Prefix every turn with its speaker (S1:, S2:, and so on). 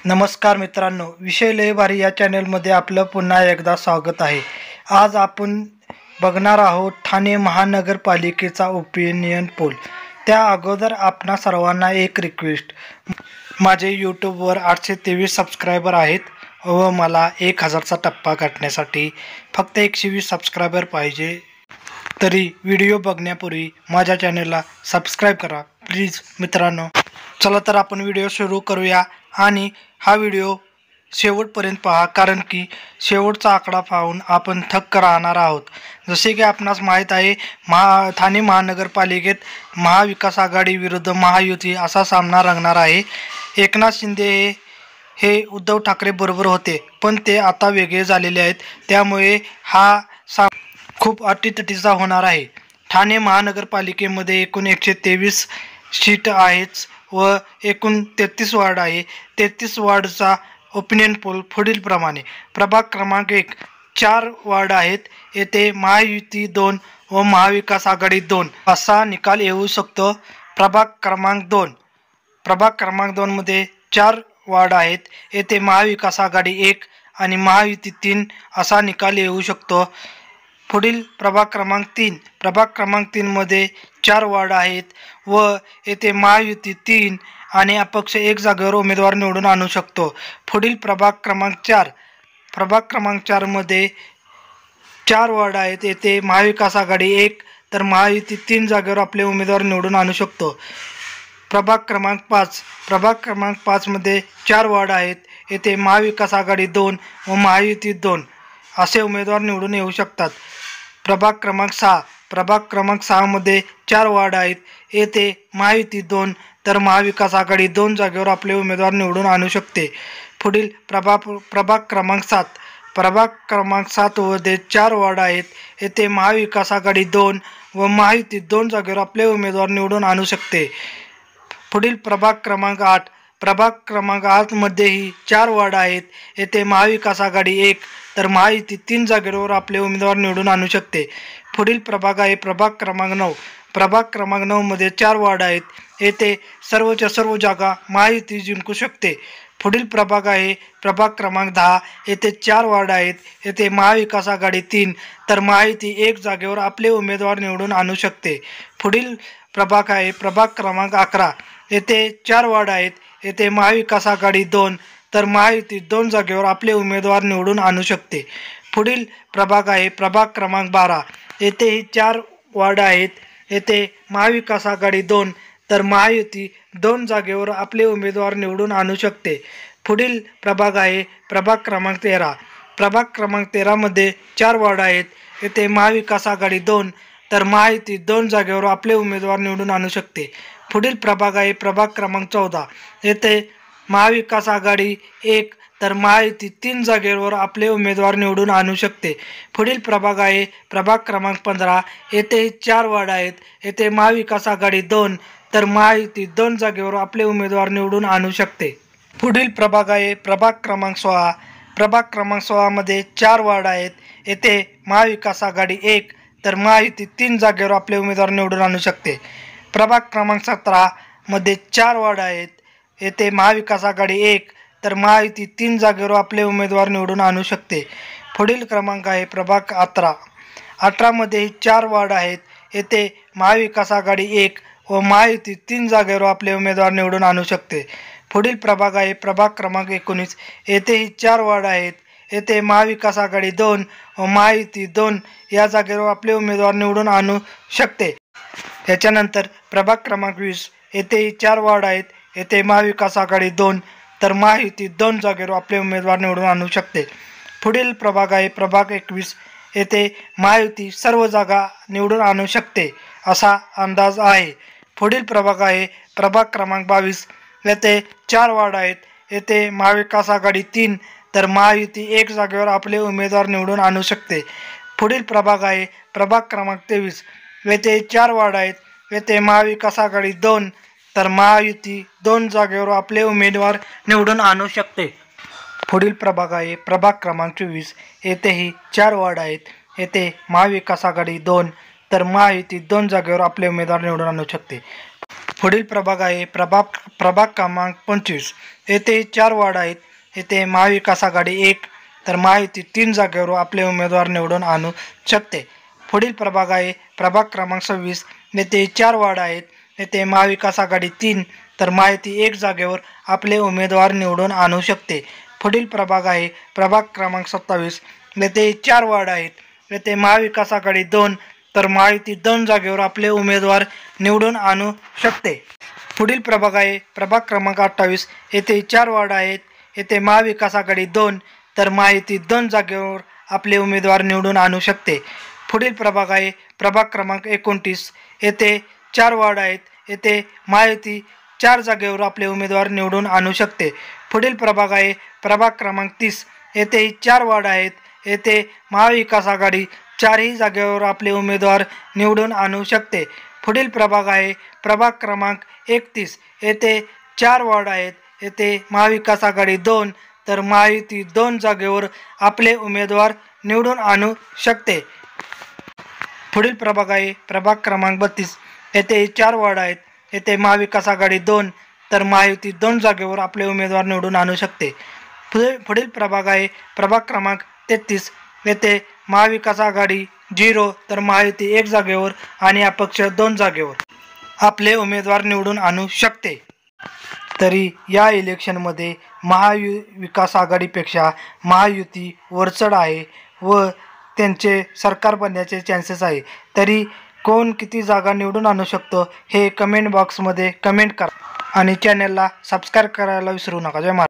S1: नमस्कार मित्रांनो, विषय लय भारी या चॅनलमध्ये आपलं पुन्हा एकदा स्वागत आहे. आज आपण बघणार आहोत ठाणे महानगरपालिकेचा ओपिनियन पोल. त्या अगोदर आपणा सर्वांना एक रिक्वेस्ट. माझे यूट्यूबवर 823 सबस्क्रायबर आहेत व मला 1000चा टप्पा गाठण्यासाठी फक्त 120 सबस्क्रायबर पाहिजे. तरी व्हिडिओ बघण्यापूर्वी माझ्या चॅनलला सबस्क्राईब करा प्लीज मित्रांनो. चला तर आपण व्हिडिओ सुरू करूया आणि हा व्हिडिओ शेवटपर्यंत पहा, कारण की शेवटचा आकडा पाहून आपण थक्क राहणार आहोत. जसे की आपणास माहीत आहे, ठाणे महानगरपालिकेत महाविकास आघाडी विरुद्ध महायुती असा सामना रंगणार आहे. एकनाथ शिंदे हे उद्धव ठाकरे बरोबर होते, पण ते आता वेगळे झालेले आहेत. त्यामुळे हा खूप अटीतटीचा होणार आहे. ठाणे महानगरपालिकेमध्ये एकूण 123 सीट आहेत व एकूण 33 वार्ड आहे. 33 वार्डचा ओपिनियन पोल पुढील प्रमाणे. प्रभाग क्रमांक 1 4 वार्ड आहेत. येथे महायुती 2 व महाविकास आघाडी 2 असा निकाल येऊ शकतो. प्रभाग क्रमांक 2 मध्ये 4 वार्ड आहेत. येथे महाविकास आघाडी 1 आणि महायुती 3 असा निकाल येऊ शकतो. पुढील प्रभाग क्रमांक 3 मध्ये 4 वार्ड आहेत व येथे महायुती 3 आणि अपक्ष 1 जागेवर उमेदवार निवडून आणू शकतो. पुढील प्रभाग क्रमांक 4 मध्ये 4 वार्ड आहेत. येथे महाविकास आघाडी 1 तर महायुती 3 जागेवर आपले उमेदवार निवडून आणू शकतो. प्रभाग क्रमांक 5 मध्ये 4 वार्ड आहेत. येथे महाविकास आघाडी 2 व महायुती 2 असे उमेदवार निवडून येऊ शकतात. प्रभाग क्रमांक 6 मध्ये 4 वार्ड आहेत. येथे महायुती 2 तर महाविकास आघाडी 2 जागेवर आपले उमेदवार निवडून आणू शकते. पुढील प्रभाग क्रमांक 7 मध्ये 4 वार्ड आहेत. येथे महाविकास आघाडी 2 व महायुती 2 जागेवर आपले उमेदवार निवडून आणू शकते. पुढील प्रभाग क्रमांक 8 मध्येही 4 वार्ड आहेत. येथे महाविकास आघाडी 1 तर महायुती 3 जागेवर आपले उमेदवार निवडून आणू शकते. पुढील प्रभाग आहे प्रभाग क्रमांक 9 मध्ये 4 वार्ड आहेत. येथे सर्वच्या सर्व जागा महायुती जिंकू शकते. पुढील प्रभाग आहे प्रभाग क्रमांक 10. येथे 4 वार्ड आहेत. येथे महाविकास आघाडी 3 तर महायुती 1 जागेवर आपले उमेदवार निवडून आणू शकते. पुढील प्रभाग आहे प्रभाग क्रमांक 11. येथे 4 वार्ड आहेत. येथे महाविकास आघाडी 2 तर महायुती 2 जागेवर आपले उमेदवार निवडून आणू शकते. पुढील प्रभाग आहे प्रभाग क्रमांक 12. येथेही 4 वार्ड आहेत. येथे महाविकास आघाडी 2 तर महायुती 2 जागेवर आपले उमेदवार निवडून आणू शकते. पुढील प्रभाग आहे प्रभाग क्रमांक 13. प्रभाग क्रमांक 13 मध्ये 4 वार्ड आहेत. येथे महाविकास आघाडी 2 तर महायुती 2 जागेवर आपले उमेदवार निवडून आणू शकते. पुढील प्रभाग आहे प्रभाग क्रमांक 14. येथे महाविकास आघाडी 1 तर महायुती 3 जागेवर आपले उमेदवार निवडून आणू शकते. पुढील प्रभाग आहे प्रभाग क्रमांक 15. येथे 4 वार्ड आहेत. येथे महाविकास आघाडी 2 तर महायुती 2 जागेवर आपले उमेदवार निवडून आणू शकते. पुढील प्रभाग आहे प्रभाग क्रमांक 16. प्रभाग क्रमांक 16 मध्ये 4 वार्ड आहेत. येथे महाविकास आघाडी 1 तर महायुती 3 जागेवर आपले उमेदवार निवडून आणू शकते. प्रभाग क्रमांक 17 मध्ये 4 वार्ड आहेत. येथे महाविकास आघाडी 1 तर महायुती 3 जागेवर आपले उमेदवार निवडून आणू शकते. पुढील क्रमांक आहे प्रभाग 18 मध्ये 4 वार्ड आहेत. येथे महाविकास आघाडी 1 व महायुती 3 जागेवर आपले उमेदवार निवडून आणू शकते. पुढील प्रभाग आहे प्रभाग क्रमांक 19. येथेही 4 वार्ड आहेत. येथे महाविकास आघाडी 2 व महायुती 2 या जागेवर आपले उमेदवार निवडून आणू शकते. याच्यानंतर प्रभाग क्रमांक 20. येथेही 4 वार्ड आहेत. येथे महाविकास आघाडी 2 तर महायुती 2 जागेवर आपले उमेदवार निवडून आणू शकते. पुढील प्रभाग आहे प्रभाग 21. येथे महायुती सर्व जागा निवडून आणू शकते असा अंदाज आहे. पुढील प्रभाग आहे प्रभाग क्रमांक 22. येथे 4 वार्ड आहेत. येथे महाविकास आघाडी 3 तर महायुती 1 जागेवर आपले उमेदवार निवडून आणू शकते. पुढील प्रभाग आहे प्रभाग क्रमांक 23. येथे 4 वार्ड आहेत. येथे महाविकास आघाडी 2 तर महायुती 2 जागेवर आपले उमेदवार निवडून आणू शकते. पुढील प्रभाग आहे प्रभाग क्रमांक 24. येथेही 4 वार्ड आहेत. येथे महाविकास आघाडी 2 तर महायुती 2 जागेवर आपले उमेदवार निवडून आणू शकते. पुढील प्रभाग आहे प्रभाग क्रमांक 25. येथे 4 वार्ड आहेत. येथे महाविकास आघाडी 1 तर महायुती 3 जागेवर आपले उमेदवार निवडून आणू शकते. पुढील प्रभाग आहे प्रभाग क्रमांक 26. येथे 4 वार्ड आहेत. येथे महाविकास आघाडी 3 तर महायुती 1 जागेवर आपले उमेदवार निवडून आणू शकते. पुढील प्रभाग आहे प्रभाग क्रमांक 27. येथे 4 वार्ड आहेत. येथे महाविकास आघाडी 2 तर महायुती 2 जागेवर आपले उमेदवार निवडून आणू शकते. पुढील प्रभाग आहे प्रभाग क्रमांक 28. येथे 4 वार्ड आहेत. येथे महाविकास आघाडी 2 तर महायुती 2 जागेवर आपले उमेदवार निवडून आणू शकते. पुढील प्रभाग आहे प्रभाग क्रमांक 29. येथे 4 वार्ड आहेत. येथे महायुती 4 जागेवर आपले उमेदवार निवडून आणू शकते. पुढील प्रभाग आहे प्रभाग क्रमांक 30. येथे 4 वार्ड आहेत. येथे महाविकास आघाडी 4ही जागेवर आपले उमेदवार निवडून आणू शकते. पुढील प्रभाग आहे प्रभाग क्रमांक 31. येथे 4 वार्ड आहेत. येथे महाविकास आघाडी 2 तर महायुती 2 जागेवर आपले उमेदवार निवडून आणू शकते. पुढील प्रभाग आहे प्रभाग क्रमांक 32. येथे 4 वार्ड आहेत. येथे महाविकास आघाडी 2 तर महायुती 2 जागेवर आपले उमेदवार निवडून आणू शकते. पुढील प्रभाग आहे प्रभाग क्रमांक 33. येथे महाविकास आघाडी 0 तर महायुती 1 जागेवर आणि अपक्ष 2 जागेवर आपले उमेदवार निवडून आणू शकते. तरी या इलेक्शनमध्ये महाविकास आघाडीपेक्षा महायुती वरचढ आहे व त्यांचे सरकार बनण्याचे चान्सेस आहे. तरी कोण किती जागा निवडून आणू शकतो हे कमेंट बॉक्समध्ये कमेंट करा आणि चॅनलला सबस्क्राईब करायला विसरू नका. जय महाराष्ट्र.